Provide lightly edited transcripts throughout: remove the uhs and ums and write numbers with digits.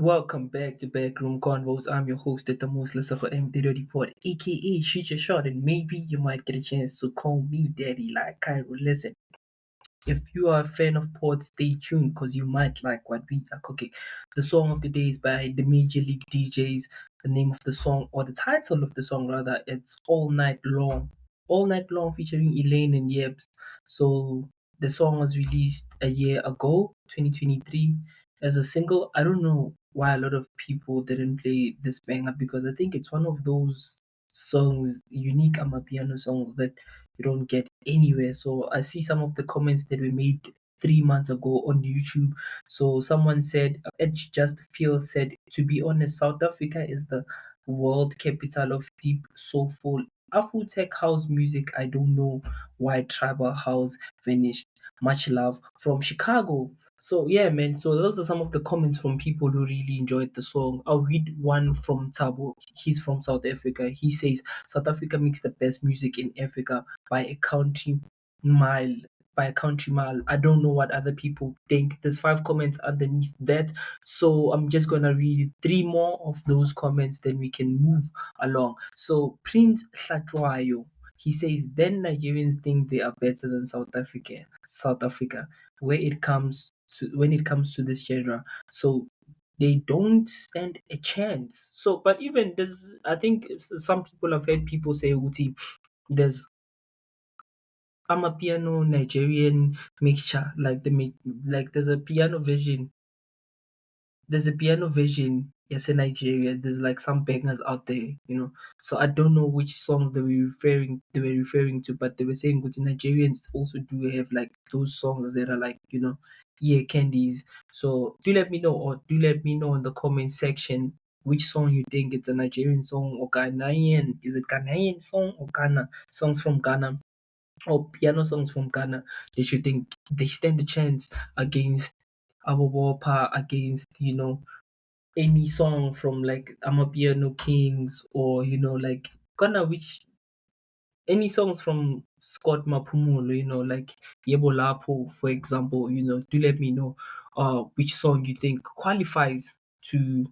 Welcome back to Backroom Convos. I'm your host at the most Lesego M report, aka Shoot Your Shot, and maybe you might get a chance to call me Daddy like Cairo. Listen, if you are a fan of Port, stay tuned because you might like what we are cooking. The song of the day is by the Major League DJs. The name of the song, or the title of the song rather, it's All Night Long. All Night Long featuring Elaine and Yebs. So the song was released a year ago, 2023, as a single. I don't know why a lot of people didn't play this banger because I think it's one of those songs, unique Amapiano songs that you don't get anywhere. So I see some of the comments that were made 3 months ago on YouTube. So someone said, Edge Just Feel said, to be honest, South Africa is the world capital of deep, soulful Afro tech house music. I don't know why tribal house vanished. Much love from Chicago. So yeah, man. So those are some of the comments from people who really enjoyed the song. I'll read one from Tabo. He's from South Africa. He says South Africa makes the best music in Africa by a country mile. By a country mile. I don't know what other people think. There's 5 comments underneath that. So I'm just gonna read 3 more of those comments, then we can move along. So Prince Hlatwayo, he says, then Nigerians think they are better than South Africa. South Africa, when it comes to this genre. So they don't stand a chance. So, but even there's, I think some people have heard people say, Uti, there's piano Nigerian mixture, like there's a piano version, yes, in Nigeria. There's like some bangers out there. So I don't know which songs they were referring to, but they were saying good Nigerians also do have like those songs that are like, yeah, candies. So do let me know in the comment section which song you think it's a Nigerian song or Ghanaian. Is it Ghanaian song or Ghana? Songs from Ghana or piano songs from Ghana that you think they stand a chance against Abubopa, against, any song from like Amapiano Kings, or like Ghana, which any songs from Scott Maphumulo, like Yebo Lapo, for example. Do let me know which song you think qualifies to,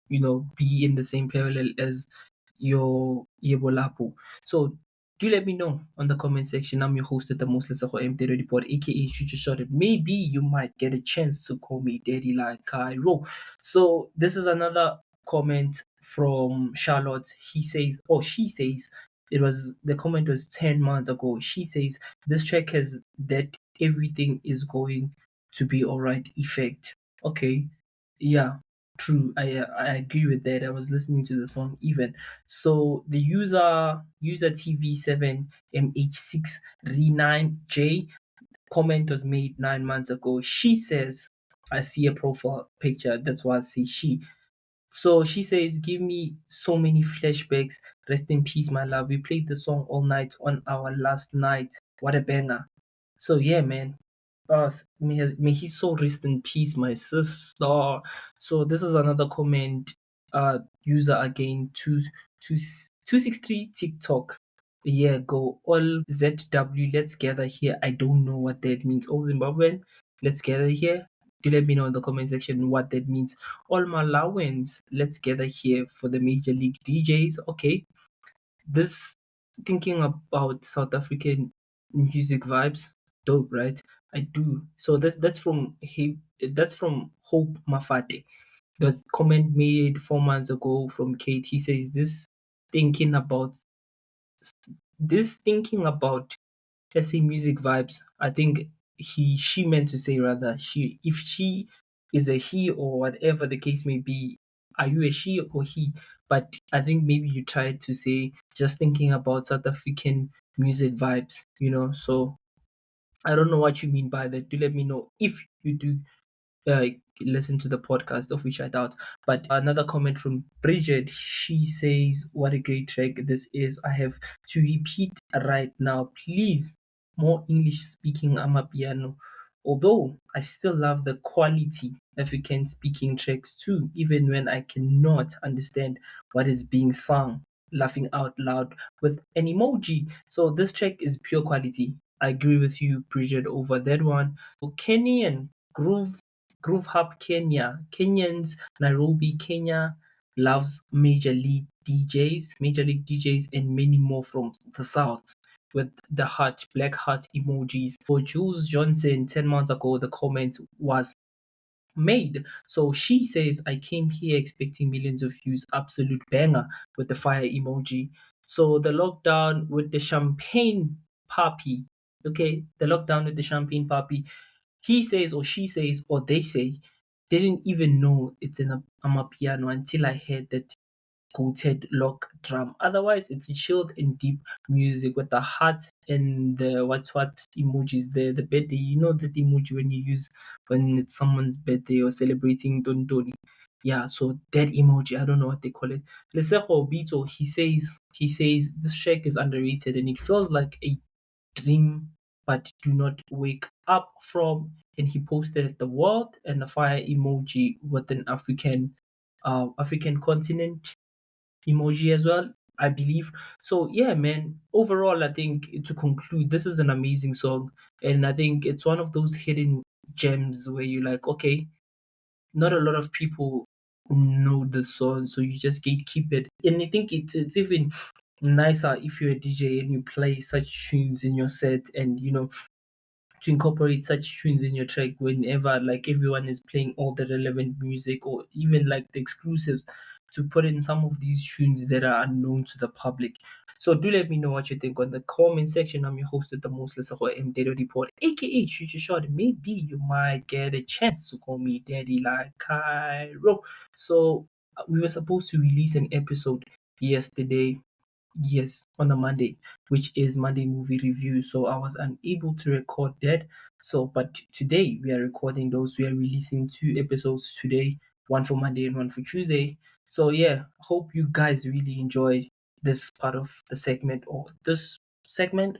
be in the same parallel as your Yebo Lapo. So do let me know on the comment section. I'm your host at the most Lesego M report, aka Shoot Your Shot. Maybe you might get a chance to call me Daddy like Cairo. So this is another comment from Charlotte. He says, or she says, the comment was 10 months ago. She says this track has that everything is going to be alright effect. Okay, yeah, true. I agree with that. I was listening to the song even. So the user TV7MH6 Re9J comment was made 9 months ago. She says, I see a profile picture. That's why I say she. So she says, give me so many flashbacks. Rest in peace, my love. We played the song all night on our last night. What a banger. So yeah, man. May his soul rest in peace, my sister. So this is another comment. User again, 263 TikTok. A year ago. All ZW, let's gather here. I don't know what that means. All Zimbabwean, let's gather here. Do let me know in the comment section what that means. All Malawans, let's gather here for the Major League DJs. Okay, this thinking about South African music vibes, dope, right? I do. So that's from Hope Mafate. There's comment made 4 months ago from Kate. He says thinking about thinking about, let's say, music vibes. I think she meant to say rather, if she is a he or whatever the case may be, are you a she or he? But I think maybe you tried to say just thinking about South African music vibes. So I don't know what you mean by that. Do let me know if you do uh, listen to the podcast, of which I doubt. But another comment from Bridget. She says, "What a great track this is! I have to repeat right now, please. More English speaking Amapiano. Although I still love the quality African speaking tracks too, even when I cannot understand what is being sung. Laughing out loud with an emoji. So this track is pure quality. I agree with you, Bridget, over that one. So Kenny and Groove Groove Hub Kenya. Kenyans, Nairobi, Kenya loves Major League DJs, and many more from the South with the black heart emojis. For Jules Johnson, 10 months ago, the comment was made. So she says, I came here expecting millions of views, absolute banger with the fire emoji. So the lockdown with the champagne puppy, okay, the lockdown with the champagne puppy, he says, or she says, or they say, didn't even know it's an amapiano until I heard that coated lock drum. Otherwise, it's chilled and deep music with the heart and the what emojis. The birthday, you know that emoji when you use when it's someone's birthday or celebrating Dondoni. Yeah, so that emoji, I don't know what they call it. Lesego Bito, he says this track is underrated and it feels like a dream but do not wake up from. And he posted the world and the fire emoji with an African continent emoji as well, I believe. So yeah, man. Overall, I think to conclude, this is an amazing song, and I think it's one of those hidden gems where you're like, okay, not a lot of people know the song, so you just gatekeep it. And I think it's even nicer if you're a DJ and you play such tunes in your set, and to incorporate such tunes in your track whenever like everyone is playing all the relevant music or even like the exclusives, to put in some of these tunes that are unknown to the public. So do let me know what you think on the comment section. I'm your host at the most Lesego M Data Report, aka Future Short. Maybe you might get a chance to call me Daddy like Cairo. So we were supposed to release an episode yesterday. Yes, on a Monday, which is Monday movie review. So I was unable to record that. So, but today we are recording those. We are releasing two episodes today, one for Monday and one for Tuesday. So yeah, hope you guys really enjoy this part of the segment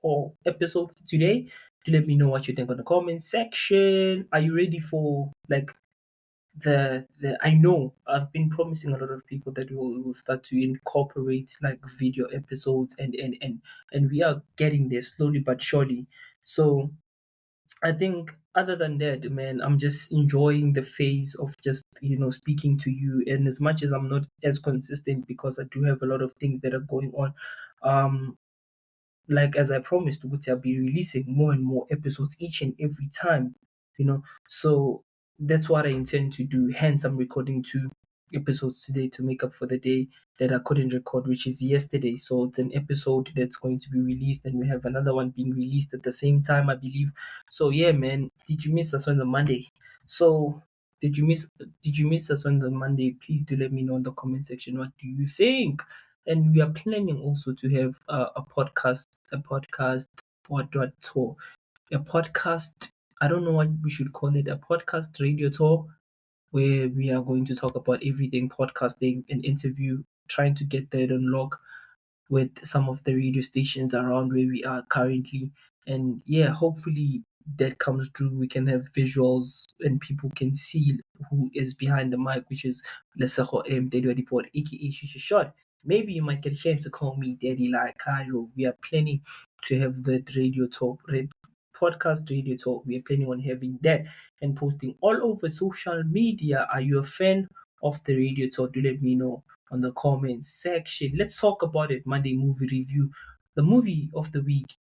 or episode today. Do let me know what you think on the comment section. Are you ready for like the I know I've been promising a lot of people that we'll start to incorporate like video episodes, and we are getting there slowly but surely. So I think other than that, man, I'm just enjoying the phase of just speaking to you. And as much as I'm not as consistent because I do have a lot of things that are going on, um like as I promised, Uguti, I'll be releasing more and more episodes each and every time, you know. So that's what I intend to do. Hence, I'm recording two episodes today to make up for the day that I couldn't record, which is yesterday. So it's an episode that's going to be released, and we have another one being released at the same time, I believe. So yeah, man, did you miss us on the Monday? So did you miss us on the Monday? Please do let me know in the comment section. What do you think? And we are planning also to have a podcast, what tour, a podcast. I don't know what we should call it, a podcast radio tour, where we are going to talk about everything podcasting and interview, trying to get that unlock with some of the radio stations around where we are currently. And yeah, hopefully that comes through. We can have visuals and people can see who is behind the mic, which is Lesego M Daddy Report, aka Shisha Short. Maybe you might get a chance to call me Daddy like Cairo. We are planning to have that podcast radio talk. We are planning on having that and posting all over social media. Are you a fan of the radio talk? Do let me know on the comments section. Let's talk about it. Monday movie review. The movie of the week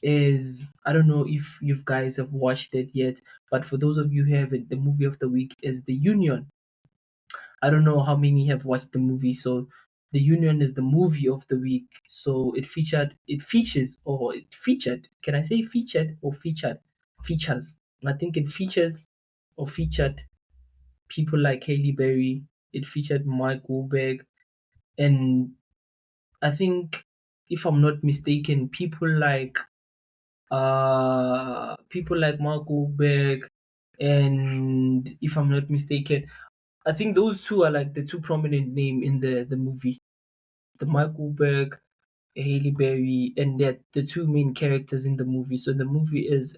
is, I don't know if you guys have watched it yet, but for those of you who haven't, the movie of the week is The Union. I don't know how many have watched the movie. So The Union is the movie of the week. So it featured. Can I say featured or featured? Features. I think it features or featured people like Haley Berry. It featured Mike Wahlberg, and I think, if I'm not mistaken, people like Mark Wahlberg, and if I'm not mistaken, I think those two are like the two prominent name in the movie. The Mark Wahlberg, Haley Berry, and that the two main characters in the movie. So the movie is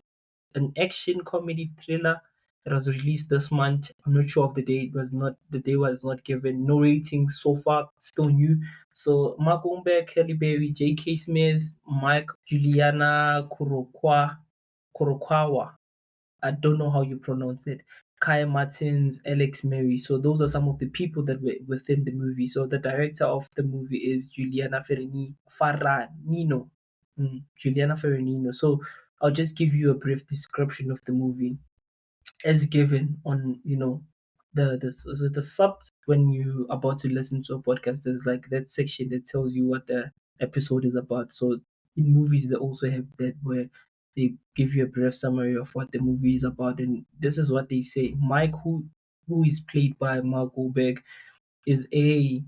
an action comedy thriller. It was released this month. I'm not sure of the day. The day was not given. No ratings so far. Still new. So Mark Wahlberg, Halle Berry, J.K. Smith, Mike, Juliana Kurokawa. I don't know how you pronounce it. Kai Martins, Alex Mary. So those are some of the people that were within the movie. So the director of the movie is Juliana Faranino. Juliana Faranino. So I'll just give you a brief description of the movie as given on the sub when you about to listen to a podcast. There's like that section that tells you what the episode is about. So in movies they also have that where they give you a brief summary of what the movie is about, and this is what they say. Mike, who is played by Mark Wahlberg, is a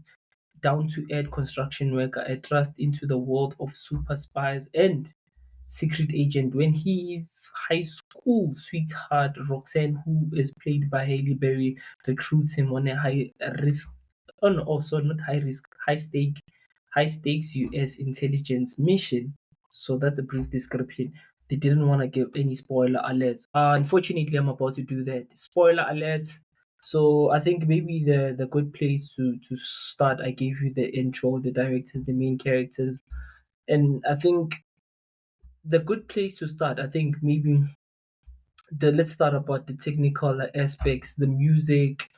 down to earth construction worker, a thrust into the world of super spies and secret agent when his high school sweetheart Roxanne, who is played by Hailey Berry, recruits him on a high risk, oh no, also not high risk, high stakes US intelligence mission. So that's a brief description. They didn't want to give any spoiler alerts. Unfortunately, I'm about to do that. Spoiler alerts. So I think maybe the good place to start. I gave you the intro, the directors, the main characters, and I think the good place to start, I think maybe let's start about the technical aspects, the music,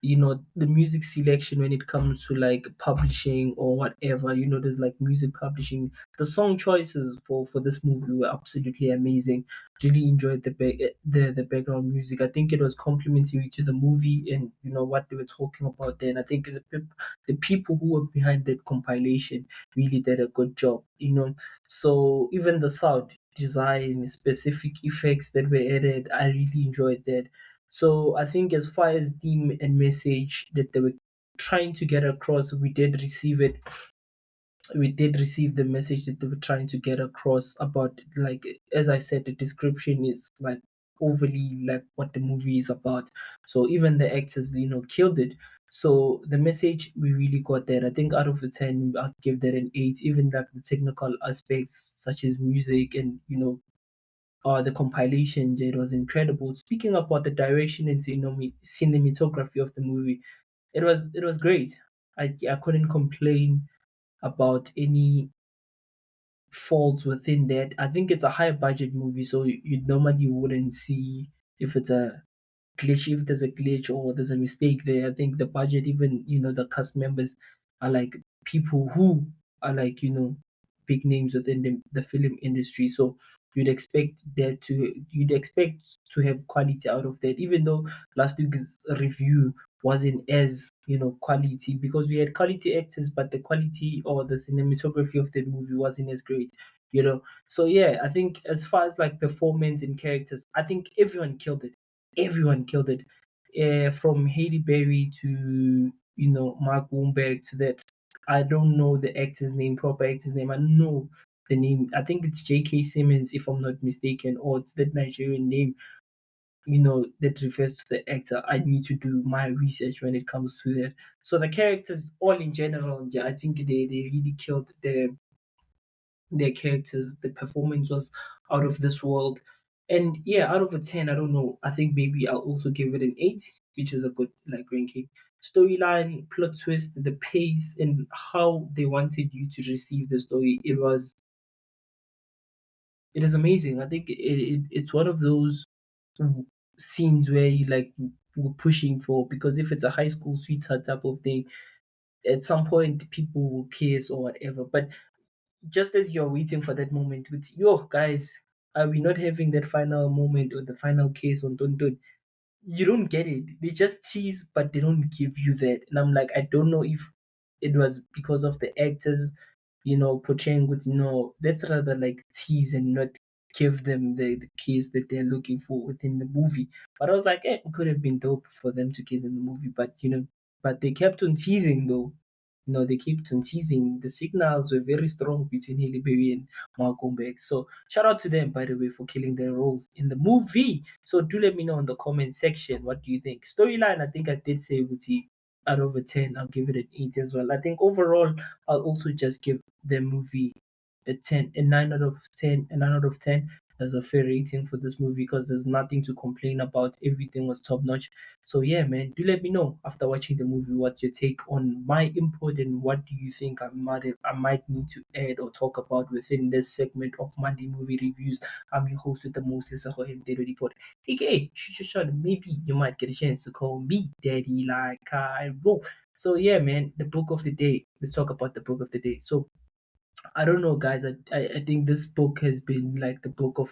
the music selection when it comes to like publishing or whatever. There's like music publishing. The song choices for this movie were absolutely amazing. Really enjoyed the background music. I think it was complimentary to the movie and what they were talking about then. I think the people who were behind that compilation really did a good job. So even the sound design, specific effects that were added, I really enjoyed that. So I think as far as theme and message that they were trying to get across, we did receive it. We did receive the message that they were trying to get across about, like, as I said, the description is like overly like what the movie is about. So even the actors, killed it. So the message we really got that. I think out of a 10, I'd give that an 8. Even like the technical aspects such as music and the compilation, it was incredible. Speaking about the direction and cinematography of the movie, it was great. I couldn't complain about any faults within that. I think it's a high budget movie, so you normally wouldn't see if it's a glitch, if there's a glitch or there's a mistake there. I think the budget, even the cast members are like people who are like big names within the film industry. So you'd expect to have quality out of that, even though last week's review wasn't as quality because we had quality actors, but the quality or the cinematography of the movie wasn't as great. So yeah, I think as far as like performance and characters, I think everyone killed it. From Hailey Berry to Mark Wahlberg to that. I don't know the proper actor's name. I know the name. I think it's J.K. Simmons, if I'm not mistaken, or it's that Nigerian name. That refers to the actor. I need to do my research when it comes to that. So the characters, all in general, yeah, I think they really killed their characters. The performance was out of this world. And yeah, out of a 10, I don't know. I think maybe I'll also give it an 8, which is a good like ranking. Storyline, plot twist, the pace, and how they wanted you to receive the story. It is amazing. I think it's one of those scenes where you like were pushing for, because if it's a high school sweetheart type of thing, at some point people will kiss or whatever. But just as you're waiting for that moment with yo guys, are we not having that final moment or the final case on Don? You don't get it. They just tease, but they don't give you that. And I'm like, I don't know if it was because of the actors, portraying with, let's rather like tease and not give them the kiss that they're looking for within the movie. But I was like, it could have been dope for them to kiss in the movie, but they kept on teasing though. They kept on teasing. The signals were very strong between Halle Berry and Malcolm X. So shout out to them, by the way, for killing their roles in the movie. So do let me know in the comment section, what do you think? Storyline, I think I did say Wuti, out of a 10, I'll give it an 8 as well. I think overall, I'll also just give the movie a 10, a 9 out of 10, a 9 out of 10. as a fair rating for this movie because there's nothing to complain about. Everything was top notch. So yeah, man, do let me know after watching the movie what's your take on my input and what do you think I might need to add or talk about within this segment of Monday movie reviews. I'm your host with the most, Lesego M report, aka shoot your shot. Maybe you might get a chance to call me Daddy like I roll. So yeah, man, the book of the day. Let's talk about the book of the day. So I don't know, guys. I think this book has been like the book of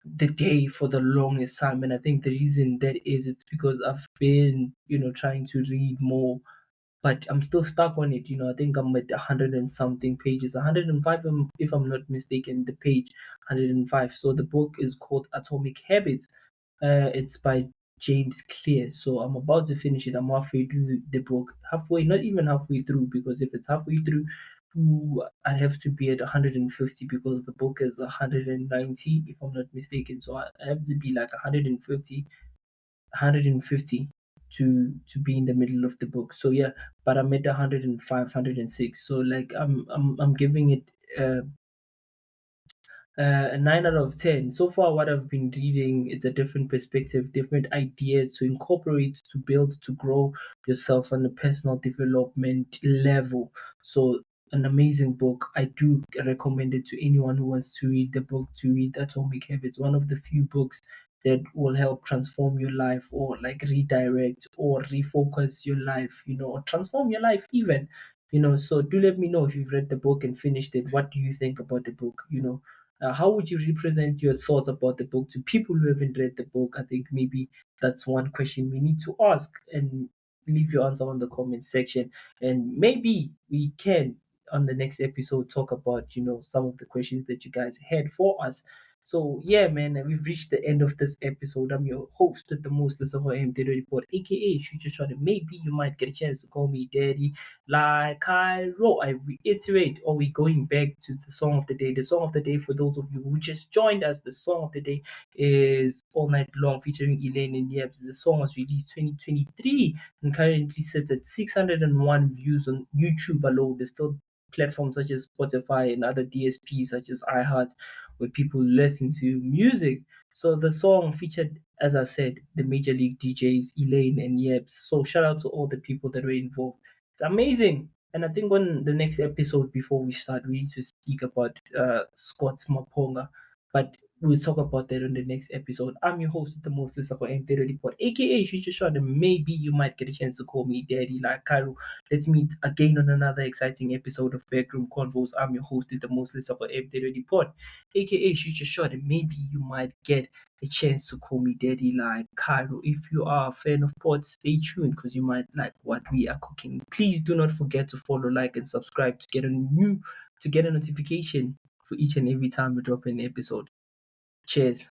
the day for the longest time, and I think the reason that is it's because I've been, trying to read more, but I'm still stuck on it. I think I'm at 100 and something pages, 105 if I'm not mistaken, the page 105. So the book is called Atomic Habits. It's by James Clear. So I'm about to finish it. I'm halfway through the book. Halfway, not even halfway through, because if it's halfway through, I have to be at 150 because the book is 190, if I'm not mistaken. So I have to be like 150 to be in the middle of the book. So yeah, but I'm at 105, 106. So like I'm giving it a 9 out of 10. So far, what I've been reading is a different perspective, different ideas to incorporate, to build, to grow yourself on a personal development level. So, an amazing book. I do recommend it to anyone who wants to read the book, to read Atomic Habits. One of the few books that will help transform your life or like redirect or refocus your life, or transform your life even. So do let me know if you've read the book and finished it. What do you think about the book? How would you represent your thoughts about the book to people who haven't read the book? I think maybe that's one question we need to ask, and leave your answer on the comment section. And maybe we can, on the next episode, talk about, some of the questions that you guys had for us. So yeah, man, we've reached the end of this episode. I'm your host at the most, Lesego M report, aka Future Shot. And maybe you might get a chance to call me Daddy like I wrote. I reiterate, are we going back to the song of the day? The song of the day, for those of you who just joined us, the song of the day is All Night Long featuring Elaine and Yebs. The song was released 2023 and currently sits at 601 views on YouTube alone. There's still platforms such as Spotify and other DSPs such as iHeart where people listen to music. So the song featured, as I said, the major league DJs Elaine and Yebs. So shout out to all the people that were involved. It's amazing. And I think on the next episode, before we start, we need to speak about Scott Maponga. But we'll talk about that on the next episode. I'm your host, the most Lesego M report, aka Future Shot, and maybe you might get a chance to call me Daddy like Cairo. Let's meet again on another exciting episode of Backroom Convos. I'm your host, the most Lesego M report, aka Future Shot, and maybe you might get a chance to call me Daddy like Cairo. If you are a fan of pods, stay tuned because you might like what we are cooking. Please do not forget to follow, like, and subscribe to get a notification for each and every time we drop an episode. Cheers.